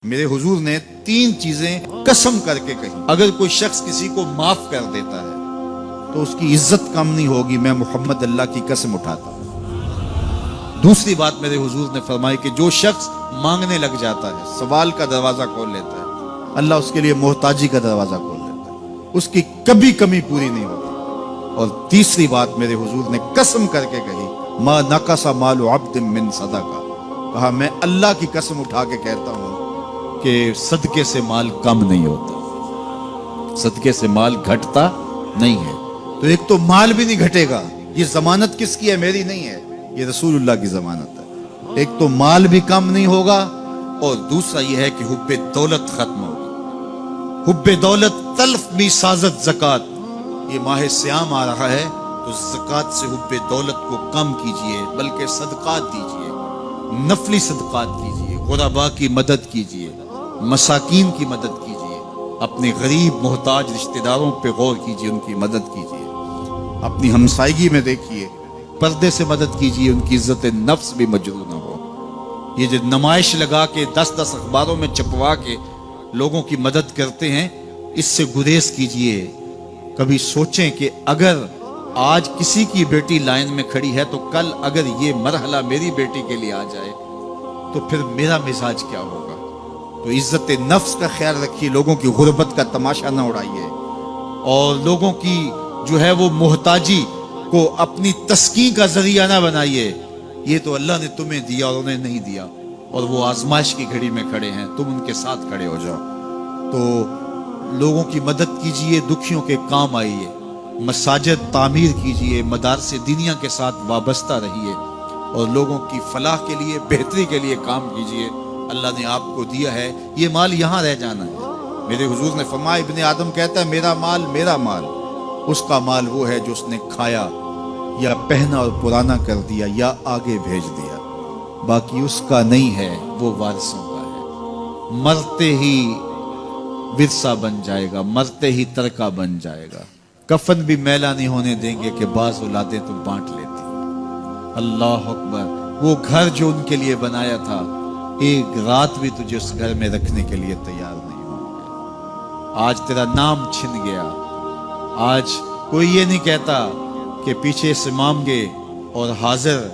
میرے حضور نے 3 چیزیں قسم کر کے کہی، اگر کوئی شخص کسی کو معاف کر دیتا ہے تو اس کی عزت کم نہیں ہوگی، میں محمد اللہ کی قسم اٹھاتا ہوں۔ دوسری بات میرے حضور نے فرمائی کہ جو شخص مانگنے لگ جاتا ہے، سوال کا دروازہ کھول لیتا ہے، اللہ اس کے لیے محتاجی کا دروازہ کھول دیتا ہے، اس کی کبھی کمی پوری نہیں ہوتی۔ اور تیسری بات میرے حضور نے قسم کر کے کہی، ما نقص مال عبد من صدقہ، کہا میں اللہ کی قسم اٹھا کے کہتا ہوں کہ صدقے سے مال کم نہیں ہوتا، صدقے سے مال گھٹتا نہیں ہے۔ تو ایک تو مال بھی نہیں گھٹے گا، یہ ضمانت کس کی ہے؟ میری نہیں ہے، یہ رسول اللہ کی ضمانت ہے۔ ایک تو مال بھی کم نہیں ہوگا، اور دوسرا یہ ہے کہ حب دولت ختم ہوگی۔ حب دولت تلف می سازت زکات، یہ ماہ سیام آ رہا ہے تو زکات سے حب دولت کو کم کیجئے، بلکہ صدقات دیجئے، نفلی صدقات کیجئے، غرباء کی مدد کیجئے، مساکین کی مدد کیجئے، اپنے غریب محتاج رشتہ داروں پہ غور کیجئے، ان کی مدد کیجئے، اپنی ہمسائیگی میں دیکھیے، پردے سے مدد کیجئے، ان کی عزت نفس بھی مجروح نہ ہو۔ یہ جو نمائش لگا کے 10 اخباروں میں چھپوا کے لوگوں کی مدد کرتے ہیں، اس سے گریز کیجئے۔ کبھی سوچیں کہ اگر آج کسی کی بیٹی لائن میں کھڑی ہے تو کل اگر یہ مرحلہ میری بیٹی کے لیے آ جائے تو پھر میرا مزاج کیا ہوگا؟ تو عزت نفس کا خیال رکھیے، لوگوں کی غربت کا تماشا نہ اڑائیے، اور لوگوں کی جو ہے وہ محتاجی کو اپنی تسکین کا ذریعہ نہ بنائیے۔ یہ تو اللہ نے تمہیں دیا اور انہیں نہیں دیا، اور وہ آزمائش کی گھڑی میں کھڑے ہیں، تم ان کے ساتھ کھڑے ہو جاؤ۔ تو لوگوں کی مدد کیجئے، دکھیوں کے کام آئیے، مساجد تعمیر کیجئے، مدارس دینیا کے ساتھ وابستہ رہیے، اور لوگوں کی فلاح کے لیے، بہتری کے لیے کام کیجئے۔ اللہ نے آپ کو دیا ہے، یہ مال یہاں رہ جانا ہے۔ میرے حضور نے فرمایا، ابن آدم کہتا ہے میرا مال میرا مال، اس کا مال وہ ہے جو اس نے کھایا یا پہنا اور پرانا کر دیا یا آگے بھیج دیا، باقی اس کا نہیں ہے، وہ وارثوں کا ہے۔ مرتے ہی ورثہ بن جائے گا، مرتے ہی ترکہ بن جائے گا۔ کفن بھی میلا نہیں ہونے دیں گے کہ بعض اولادیں تو بانٹ لیتی۔ اللہ اکبر، وہ گھر جو ان کے لیے بنایا تھا، ایک رات بھی تجھے اس گھر میں رکھنے کے لیے تیار نہیں ہوں گے۔ آج تیرا نام چھن گیا، آج کوئی یہ نہیں کہتا کہ پیچھے سے امام گے اور حاضر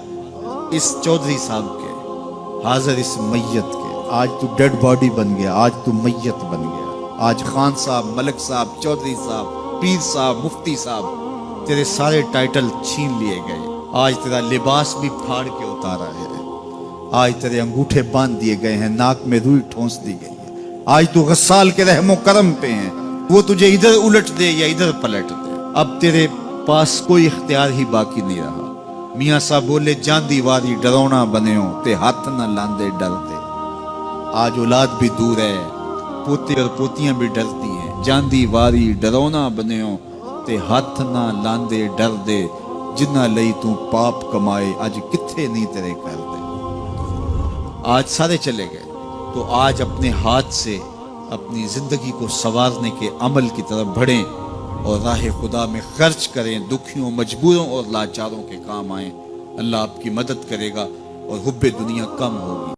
اس چودھری صاحب کے، حاضر اس میت کے۔ آج تو ڈیڈ باڈی بن گیا، آج تو میت بن گیا۔ آج خان صاحب، ملک صاحب، چودھری صاحب، پیر صاحب، مفتی صاحب، تیرے سارے ٹائٹل چھین لیے گئے۔ آج تیرا لباس بھی پھاڑ کے اتارا ہے، آج تیرے انگوٹھے باندھ دیے گئے ہیں، ناک میں روئی ٹھونس دی گئی ہے۔ آج تو غسال کے رحم و کرم پہ ہیں، وہ تجھے ادھر الٹ دے یا ادھر پلٹ دے، اب تیرے پاس کوئی اختیار ہی باقی نہیں رہا۔ میاں صاحب بولے، جاندی واری ڈرونا بنے ہو تے ہاتھ نہ لاندے ڈرتے۔ آج اولاد بھی دور ہے، پوتے اور پوتیاں بھی ڈرتی ہیں۔ جاندی واری ڈرونا بنے ہو تے ہاتھ نہ لاندے ڈر دے، جنہ لئی تو پاپ کمائے اج کتھے نہیں تیرے کر دے۔ آج سارے چلے گئے، تو آج اپنے ہاتھ سے اپنی زندگی کو سنوارنے کے عمل کی طرف بڑھیں اور راہ خدا میں خرچ کریں، دکھیوں، مجبوروں اور لاچاروں کے کام آئیں۔ اللہ آپ کی مدد کرے گا اور حب دنیا کم ہوگی۔